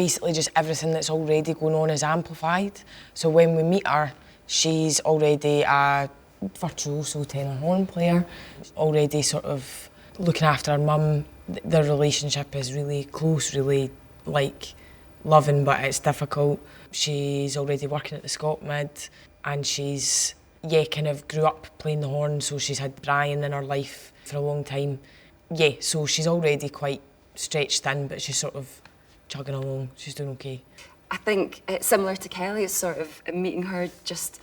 basically just everything that's already going on is amplified. So when we meet her, she's already a virtuoso tenor horn player, already sort of looking after her mum. Their relationship is really close, really like loving, but it's difficult. She's already working at the Scot Mid, and she's, kind of grew up playing the horn, so she's had Brian in her life for a long time. So she's already quite stretched thin, but she's sort of chugging along. She's doing okay. I think it's similar to Kelly, it's sort of meeting her just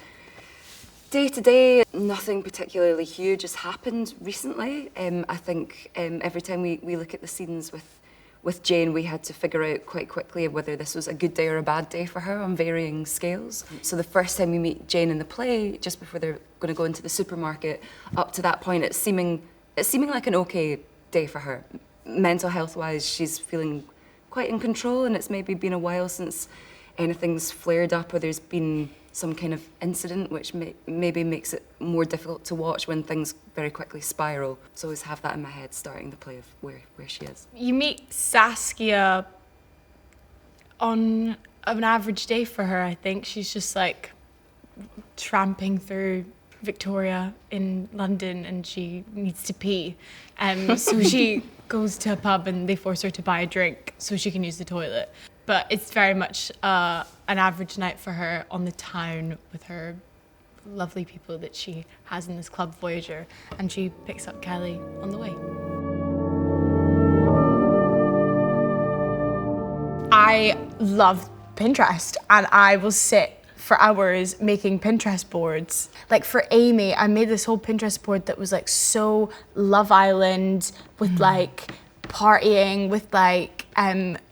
day to day. Nothing particularly huge has happened recently. I think every time we look at the scenes with Jane, we had to figure out quite quickly whether this was a good day or a bad day for her on varying scales. So the first time we meet Jane in the play, just before they're going to go into the supermarket, up to that point, it's seeming like an okay day for her. Mental health-wise, she's feeling quite in control, and it's maybe been a while since anything's flared up or there's been some kind of incident, which maybe makes it more difficult to watch when things very quickly spiral. So I always have that in my head starting the play of where she is. You meet Saskia on an average day for her, I think. She's just like tramping through Victoria in London and she needs to pee. So she goes to a pub and they force her to buy a drink so she can use the toilet. But it's very much an average night for her on the town with her lovely people that she has in this club, Voyager, and she picks up Keli on the way. I love Pinterest, and I will sit for hours making Pinterest boards. Like for Amy, I made this whole Pinterest board that was like so Love Island, with like partying, with like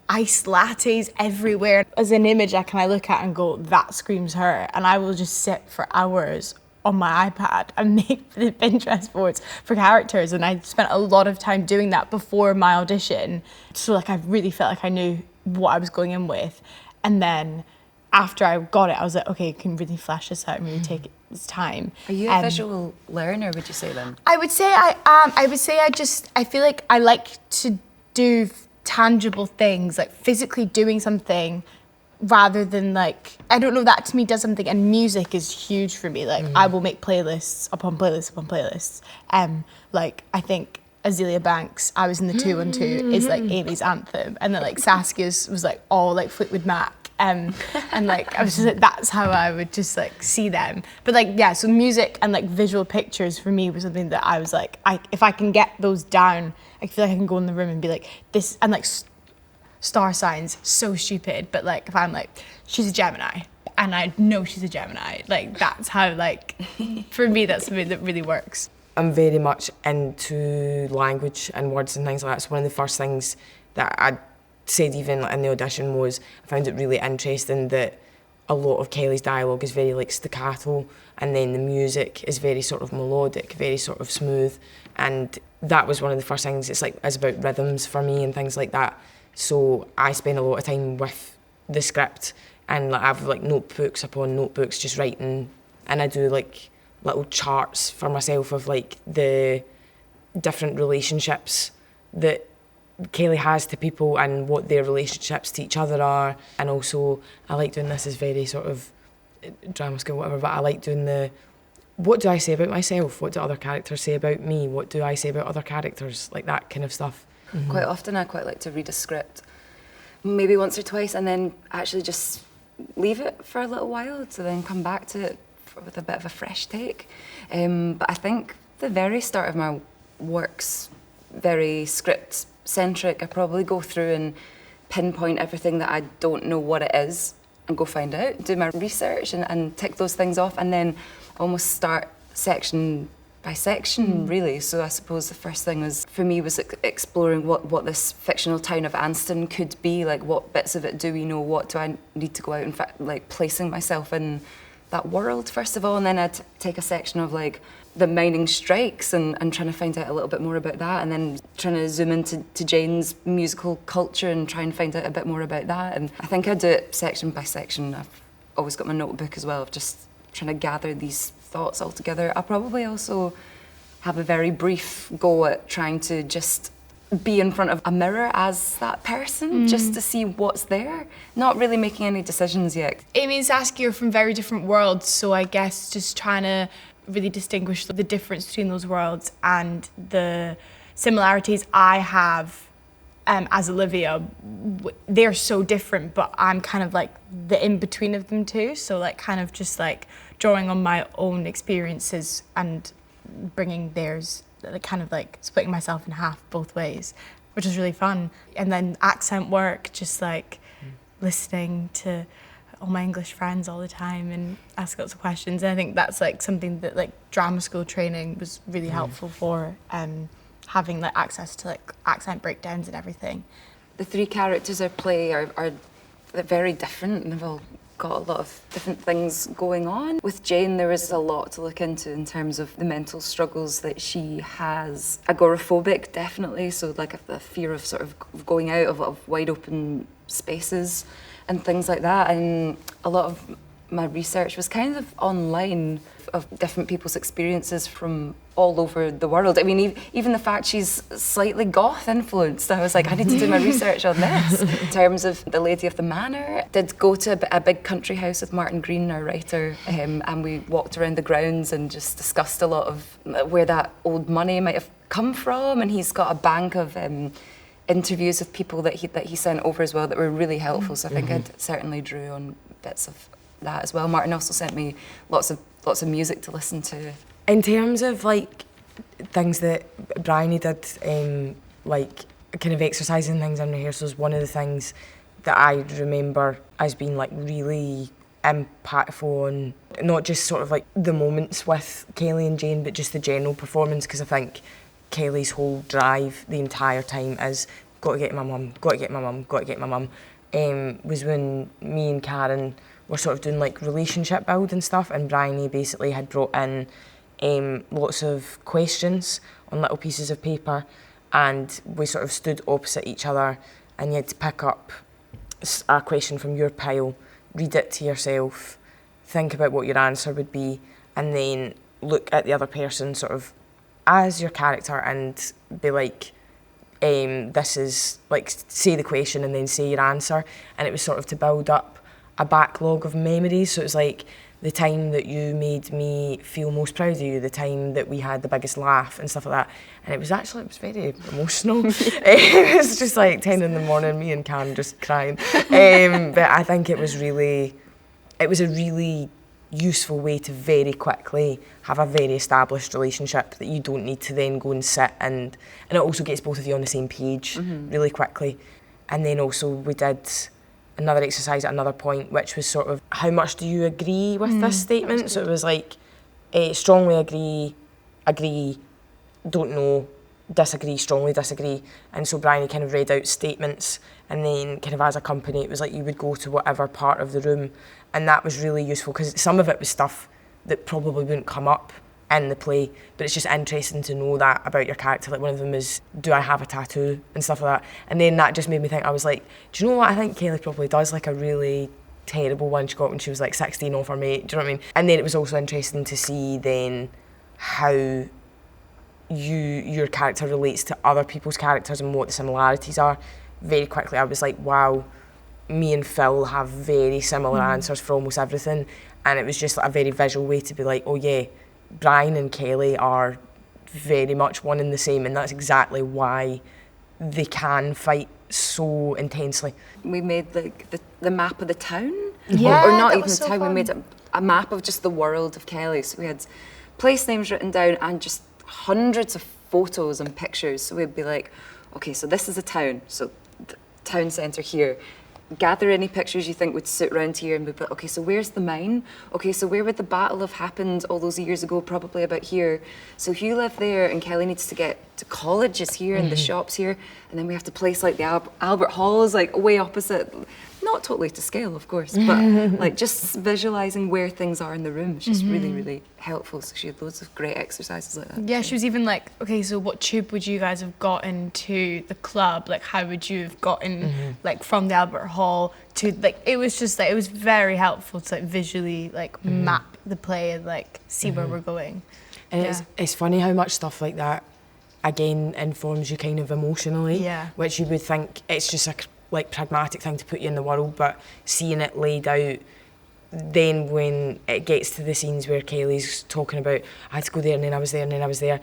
iced lattes everywhere. As an image I can look at and go, that screams her, and I will just sit for hours on my iPad and make the Pinterest boards for characters, and I spent a lot of time doing that before my audition, so like I really felt like I knew what I was going in with. And then after I got it, I was like, okay, I can really flesh this out and really take its time. Are you a visual learner, would you say then? I would say I am. I would say I feel like I like to do tangible things, like physically doing something, rather than like, I don't know, that to me does something. And music is huge for me. Like I will make playlists upon playlists upon playlists. Like I think Azealia Banks, I Was in the 212 is like Amy's anthem, and then like Saskia's was like all like Fleetwood Mac. And like I was just like, that's how I would just like see them. But like so music and like visual pictures for me was something that I was like, if I can get those down, I feel like I can go in the room and be like this. And like star signs, so stupid, but like if I'm like, she's a Gemini and I know she's a Gemini, like that's how, like for me that's something that really works. I'm very much into language and words and things like that. So one of the first things that I said even in the audition was I found it really interesting that a lot of Kelly's dialogue is very like staccato, and then the music is very sort of melodic, very sort of smooth, and that was one of the first things. It's about rhythms for me and things like that. So I spend a lot of time with the script, and like I've like notebooks upon notebooks just writing, and I do like little charts for myself of like the different relationships that Keli has to people and what their relationships to each other are. And also I like doing this as very sort of drama school, whatever, but I like doing the, what do I say about myself? What do other characters say about me? What do I say about other characters? Like that kind of stuff. Mm-hmm. Quite often I quite like to read a script, maybe once or twice, and then actually just leave it for a little while to then come back to it with a bit of a fresh take. But I think the very start of my work's very script-centric. I probably go through and pinpoint everything that I don't know what it is and go find out, do my research and tick those things off, and then almost start section by section, really. So I suppose the first thing for me was exploring what this fictional town of Anston could be, like what bits of it do we know, what do I need to go out and like placing myself in that world first of all, and then I'd take a section of like the mining strikes and trying to find out a little bit more about that, and then trying to zoom into Jane's musical culture and try and find out a bit more about that. And I think I do it section by section. I've always got my notebook as well of just trying to gather these thoughts all together. I'll probably also have a very brief go at trying to just be in front of a mirror as that person, just to see what's there, not really making any decisions yet. Amy and Saskia are from very different worlds, so I guess just trying to really distinguish the difference between those worlds and the similarities I have as Olivia. They're so different, but I'm kind of like the in-between of them too, so like kind of just like drawing on my own experiences and bringing theirs, like kind of like splitting myself in half both ways, which is really fun. And then accent work, just like listening to all my English friends all the time and ask lots of questions. And I think that's like something that like drama school training was really helpful for, having like access to like accent breakdowns and everything. The three characters I play are very different, and they've all got a lot of different things going on. With Jane, there is a lot to look into in terms of the mental struggles that she has. Agoraphobic, definitely, so like the fear of sort of going out of wide open spaces and things like that. And a lot of my research was kind of online of different people's experiences from all over the world. I mean, even the fact she's slightly goth influenced, I was like, I need to do my research on this. In terms of The Lady of the Manor, did go to a big country house with Martin Green, our writer, and we walked around the grounds and just discussed a lot of where that old money might have come from. And he's got a bank of interviews with people that he sent over as well that were really helpful. So I think I certainly drew on bits of that as well. Martin also sent me lots of music to listen to. In terms of like things that Bryony did, like kind of exercising things in rehearsals, one of the things that I remember as being like really impactful on not just sort of like the moments with Keli and Jane, but just the general performance, because I think Keli's whole drive the entire time is got to get my mum, got to get my mum, got to get my mum, was when me and Karen were sort of doing like relationship building stuff, and Bryony basically had brought in lots of questions on little pieces of paper, and we sort of stood opposite each other, and you had to pick up a question from your pile, read it to yourself, think about what your answer would be, and then look at the other person sort of as your character and be like, this is like, say the question and then say your answer. And it was sort of to build up a backlog of memories. So it was like the time that you made me feel most proud of you, the time that we had the biggest laugh and stuff like that. And it was very emotional. It was just like 10 in the morning, me and Karen just crying. But I think it was a really useful way to very quickly have a very established relationship that you don't need to then go and sit and it also gets both of you on the same page really quickly. And then also we did another exercise at another point, which was sort of, how much do you agree with this statement? So it was like, strongly agree, don't know, disagree, strongly disagree. And so Bryony kind of read out statements, and then kind of as a company, it was like you would go to whatever part of the room, and that was really useful because some of it was stuff that probably wouldn't come up in the play, but it's just interesting to know that about your character. Like one of them is, do I have a tattoo and stuff like that? And then that just made me think, I was like, do you know what, I think Keli probably does like a really terrible one she got when she was like 16 off her mate, do you know what I mean? And then it was also interesting to see then how your character relates to other people's characters and what the similarities are. Very quickly I was like, wow, me and Phil have very similar answers for almost everything. And it was just like a very visual way to be like, oh yeah, Brian and Keli are very much one and the same, and that's exactly why they can fight so intensely. We made like the map of the town, Yeah, or not that even was the so town, fun. we made a map of just the world of Keli. So we had place names written down and just hundreds of photos and pictures. So we'd be like, okay, so this is a town, so the town centre here. Gather any pictures you think would sit around here, and we'd be like, okay, so where's the mine? Okay, so where would the battle have happened all those years ago? Probably about here. So if you live there and Keli needs to get to college is here and the shops here, and then we have to place like the Albert Hall is like way opposite. Not totally to scale, of course, but like just visualising where things are in the room is just really, really helpful. So she had loads of great exercises like that. Yeah, she was even like, okay, so what tube would you guys have gotten to the club? Like, how would you have gotten like from the Albert Hall to like? It was just like, it was very helpful to like visually like map the play and like see where we're going. And it's funny how much stuff like that again informs you kind of emotionally, Yeah. which you would think it's just a like pragmatic thing to put you in the world, but seeing it laid out, then when it gets to the scenes where Kelly's talking about, I had to go there and then I was there and then I was there,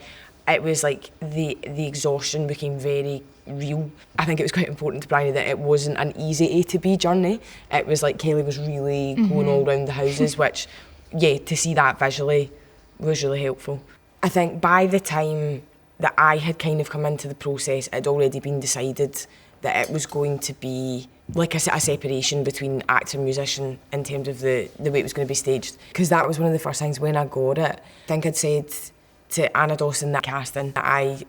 it was like the exhaustion became very real. I think it was quite important to Bryony that it wasn't an easy A to B journey. It was like Kelly was really going all round the houses, which, yeah, to see that visually was really helpful. I think by the time that I had kind of come into the process, it had already been decided that it was going to be like a separation between actor and musician in terms of the way it was going to be staged. Because that was one of the first things when I got it. I think I'd said to Anna Dawson that casting that I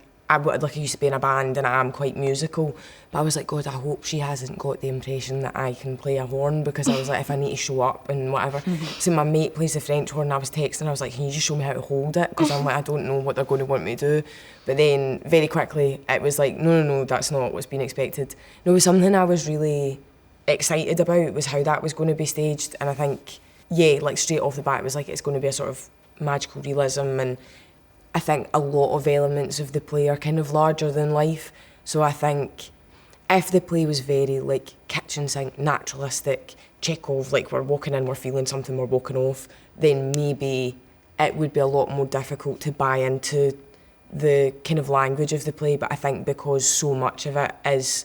used to be in a band and I am quite musical, but I was like, God, I hope she hasn't got the impression that I can play a horn, because I was like, if I need to show up and whatever. So my mate plays the French horn and I was texting, I was like, can you just show me how to hold it? Because I'm like, I don't know what they're going to want me to do. But then very quickly it was like, no, that's not what's been expected. No, it was something I was really excited about, was how that was going to be staged. And I think, yeah, like straight off the bat it was like, it's going to be a sort of magical realism, and I think a lot of elements of the play are kind of larger than life. So I think if the play was very like kitchen sink, naturalistic, Chekhov, like we're walking in, we're feeling something, we're walking off, then maybe it would be a lot more difficult to buy into the kind of language of the play. But I think because so much of it is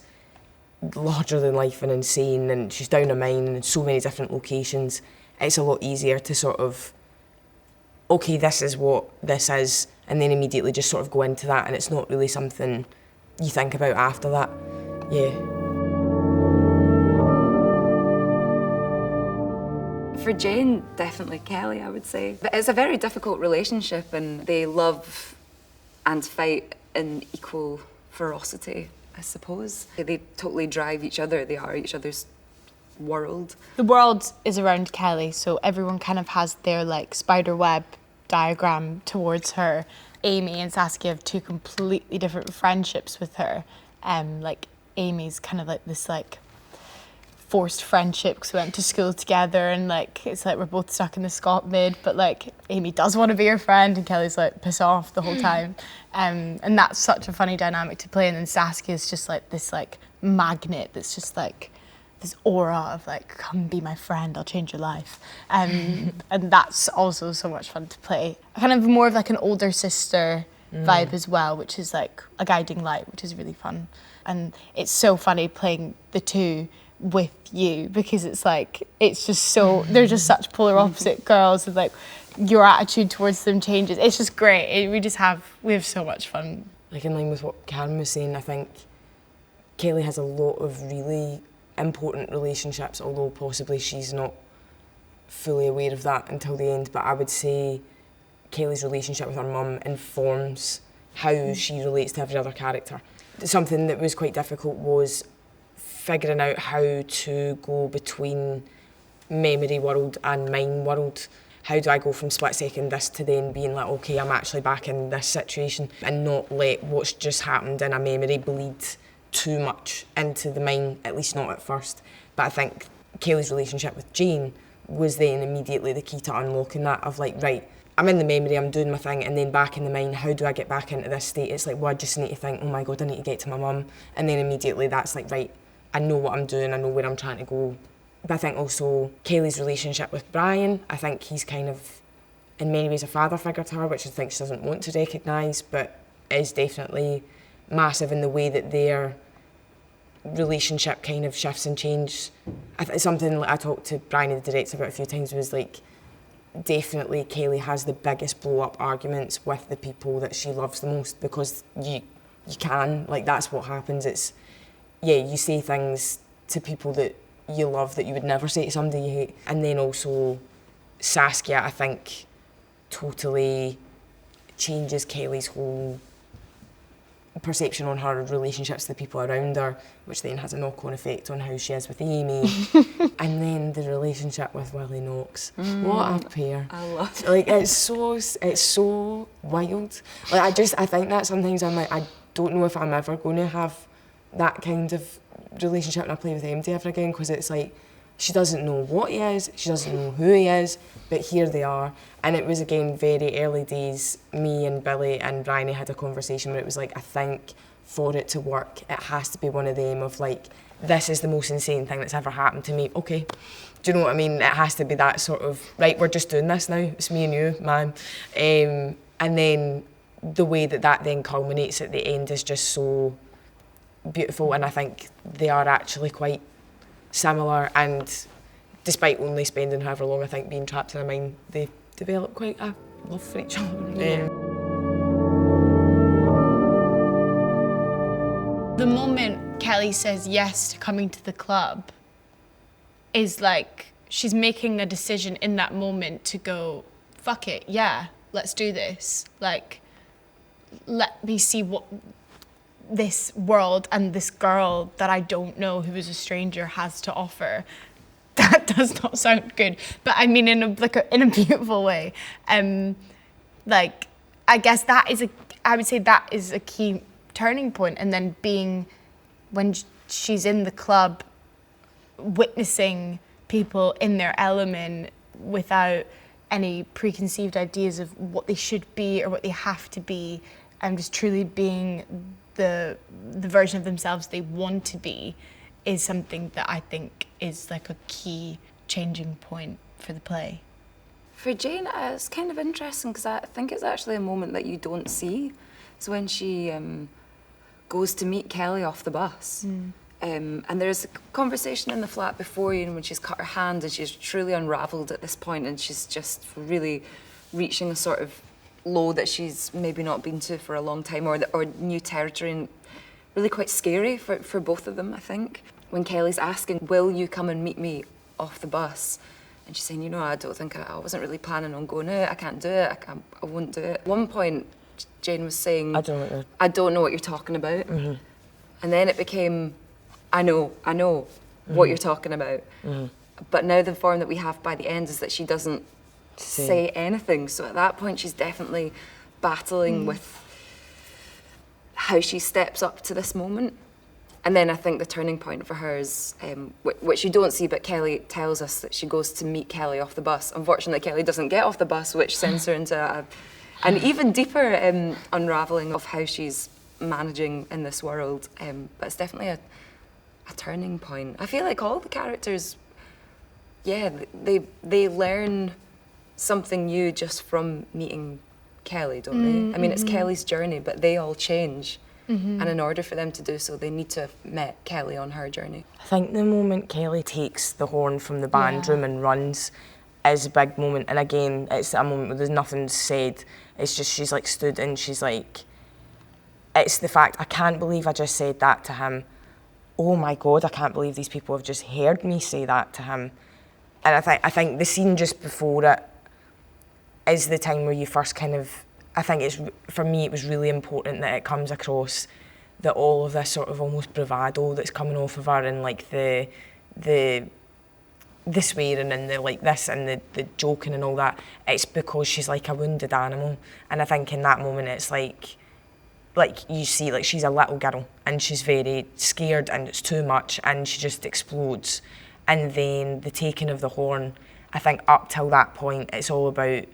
larger than life and insane, and she's down a mine and in so many different locations, it's a lot easier to sort of, okay, this is what this is, and then immediately just sort of go into that, and it's not really something you think about after that. Yeah. For Jane, definitely Kelly, I would say. But it's a very difficult relationship, and they love and fight in equal ferocity, I suppose. They totally drive each other. They are each other's world. The world is around Kelly, so everyone kind of has their like spider web diagram towards her. Amy and Saskia have two completely different friendships with her. Like Amy's kind of like this like forced friendship because we went to school together, and like it's like we're both stuck in the Scot mid, but like Amy does want to be her friend and Kelly's like piss off the whole time. And that's such a funny dynamic to play. And then Saskia's just like this like magnet that's just like this aura of like, come be my friend, I'll change your life. And that's also so much fun to play. Kind of more of like an older sister vibe as well, which is like a guiding light, which is really fun. And it's so funny playing the two with you, because it's like, it's just so, they're just such polar opposite girls, and like your attitude towards them changes. It's just great. We have so much fun. Like in line with what Karen was saying, I think Kelly has a lot of really important relationships, although possibly she's not fully aware of that until the end. But I would say Kelly's relationship with her mum informs how she relates to every other character. Something that was quite difficult was figuring out how to go between memory world and mind world. How do I go from split second this to then being like, okay, I'm actually back in this situation, and not let what's just happened in a memory bleed too much into the mind, at least not at first. But I think Kelly's relationship with Jane was then immediately the key to unlocking that, of like, right, I'm in the memory, I'm doing my thing, and then back in the mind, how do I get back into this state? It's like, well, I just need to think, oh my God, I need to get to my mum. And then immediately that's like, right, I know what I'm doing, I know where I'm trying to go. But I think also Kelly's relationship with Brian, I think he's kind of, in many ways, a father figure to her, which I think she doesn't want to recognise, but is definitely massive in the way that their relationship kind of shifts and changes. Something like I talked to Brian, the director, about a few times was like, definitely Kelly has the biggest blow-up arguments with the people that she loves the most, because you can, like, that's what happens. It's, yeah, you say things to people that you love that you would never say to somebody you hate. And then also Saskia, I think, totally changes Kelly's whole perception on her relationships to the people around her, which then has a knock-on effect on how she is with Amy. And then the relationship with Willie Knox. What a pair. I love it. Like, it's so wild. Like, I think that sometimes I'm like, I don't know if I'm ever going to have that kind of relationship and I play with MD ever again, because it's like, She doesn't know what he is, she doesn't know who he is, but here they are. And it was, again, very early days. Me and Billy and Bryony had a conversation where it was like, I think for it to work, it has to be one of them of like, this is the most insane thing that's ever happened to me. Okay, do you know what I mean? It has to be that sort of, right, we're just doing this now. It's me and you, man. And then the way that then culminates at the end is just so beautiful. And I think they are actually quite similar. And despite only spending however long, I think, being trapped in a mine, they develop quite a love for each other. Yeah. The moment Keli says yes to coming to the club is like she's making a decision in that moment to go, fuck it, yeah, let's do this. Like, let me see what this world and this girl that I don't know, who is a stranger, has to offer. That does not sound good, but I mean in a beautiful way. Like, I guess I would say that is a key turning point. And then being, when she's in the club, witnessing people in their element without any preconceived ideas of what they should be or what they have to be, and just truly being the version of themselves they want to be, is something that I think is like a key changing point for the play. For Jane, it's kind of interesting because I think it's actually a moment that you don't see. So when she goes to meet Keli off the bus, and there's a conversation in the flat before, you know, when she's cut her hand and she's truly unravelled at this point, and she's just really reaching a sort of low that she's maybe not been to for a long time, or new territory, and really quite scary for both of them, I think. When Kelly's asking, will you come and meet me off the bus? And she's saying, you know, I don't think I wasn't really planning on going out. I can't do it. I won't do it. At one point, Jane was saying, I don't know what you're talking about. Mm-hmm. And then it became, I know what you're talking about. Mm-hmm. But now the form that we have by the end is that she doesn't say anything. So at that point, she's definitely battling with how she steps up to this moment. And then I think the turning point for her is, which you don't see, but Keli tells us that she goes to meet Keli off the bus. Unfortunately, Keli doesn't get off the bus, which sends her into an even deeper unravelling of how she's managing in this world. But it's definitely a turning point. I feel like all the characters, they learn something new just from meeting Keli, don't they? I mean, it's Kelly's journey, but they all change. Mm-hmm. And in order for them to do so, they need to have met Keli on her journey. I think the moment Keli takes the horn from the band room and runs is a big moment. And again, it's a moment where there's nothing said. It's just she's like stood and she's like, it's the fact, I can't believe I just said that to him. Oh my God, I can't believe these people have just heard me say that to him. And I think the scene just before it is the time where you first kind of, I think it's, for me, it was really important that it comes across that all of this sort of almost bravado that's coming off of her, and like the swearing and the like this and the joking and all that, it's because she's like a wounded animal. And I think in that moment it's like you see, like she's a little girl and she's very scared and it's too much and she just explodes. And then the taking of the horn, I think up till that point it's all about,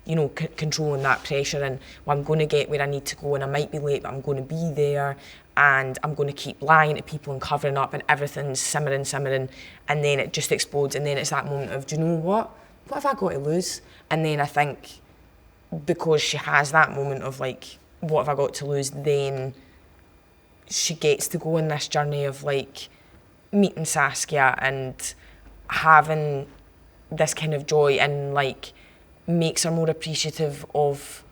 you know, controlling that pressure and, well, I'm going to get where I need to go and I might be late, but I'm going to be there and I'm going to keep lying to people and covering up and everything's simmering, and then it just explodes. And then it's that moment of, do you know what? What have I got to lose? And then I think because she has that moment of like, what have I got to lose? Then she gets to go on this journey of like meeting Saskia and having this kind of joy, and like makes her more appreciative of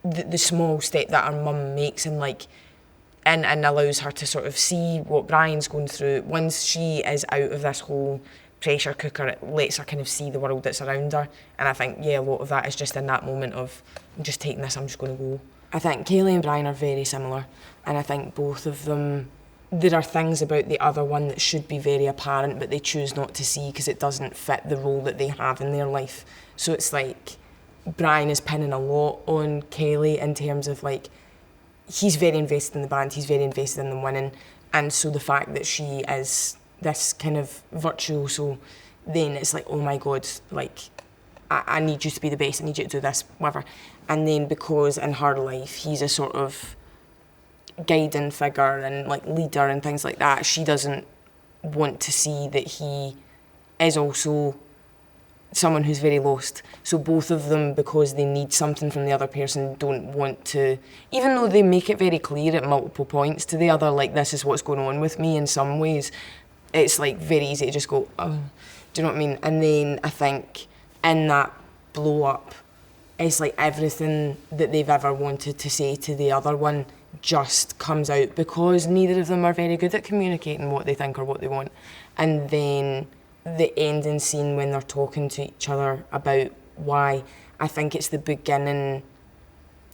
the small step that her mum makes, and like and allows her to sort of see what Brian's going through. Once she is out of this whole pressure cooker, it lets her kind of see the world that's around her. And I think, a lot of that is just in that moment of, I'm just taking this, I'm just going to go. I think Keli and Brian are very similar, and I think both of them, there are things about the other one that should be very apparent, but they choose not to see because it doesn't fit the role that they have in their life. So it's like, Brian is pinning a lot on Keli in terms of like, he's very invested in the band, he's very invested in them winning, and so the fact that she is this kind of virtuoso, then it's like, oh my God, like, I need you to be the best, I need you to do this, whatever. And then because in her life he's a sort of guiding figure and like leader and things like that, she doesn't want to see that he is also someone who's very lost. So both of them, because they need something from the other person, don't want to, even though they make it very clear at multiple points to the other, like, this is what's going on with me in some ways, it's like very easy to just go, oh, do you know what I mean? And then I think in that blow up, it's like everything that they've ever wanted to say to the other one just comes out, because neither of them are very good at communicating what they think or what they want. And then the ending scene when they're talking to each other about why, I think it's the beginning.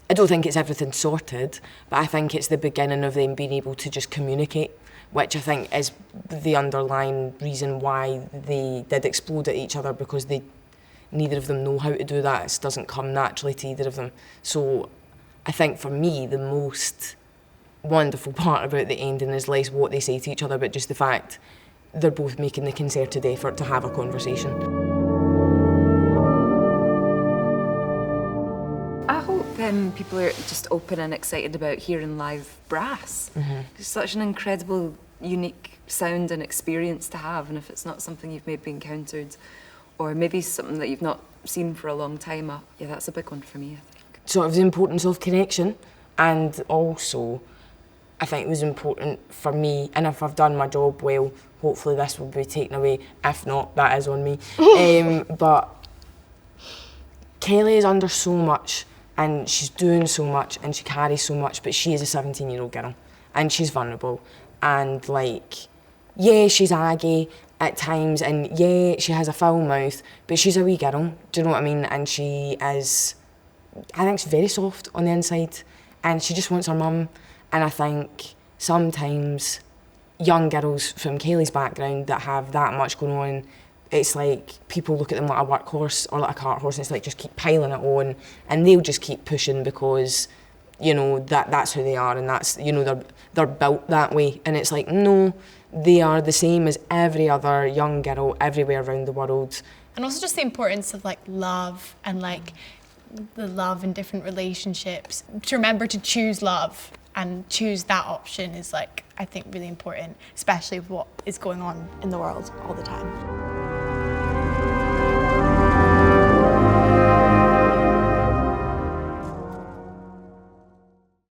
I don't think it's everything sorted, but I think it's the beginning of them being able to just communicate, which I think is the underlying reason why they did explode at each other, because neither of them know how to do that. It doesn't come naturally to either of them. So I think for me, the most wonderful part about the ending is less what they say to each other, but just the fact they're both making the concerted effort to have a conversation. I hope people are just open and excited about hearing live brass. It's such an incredible, unique sound and experience to have, and if it's not something you've maybe encountered, or maybe something that you've not seen for a long time, yeah, that's a big one for me, I think. Sort of the importance of connection, and also I think it was important for me, and if I've done my job well, hopefully this will be taken away. If not, that is on me. But Keli is under so much, and she's doing so much, and she carries so much, but she is a 17-year-old girl, and she's vulnerable. And like, yeah, she's aggy at times, and yeah, she has a foul mouth, but she's a wee girl, do you know what I mean? And she is, I think she's very soft on the inside, and she just wants her mum. And I think sometimes young girls from Keli's background that have that much going on, it's like people look at them like a workhorse or like a cart horse, and it's like just keep piling it on, and they'll just keep pushing because, you know, that's who they are, and that's, you know, they're built that way. And it's like, no, they are the same as every other young girl everywhere around the world. And also just the importance of like love and like the love in different relationships. To remember to choose love and choose that option is like, I think, really important, especially with what is going on in the world all the time.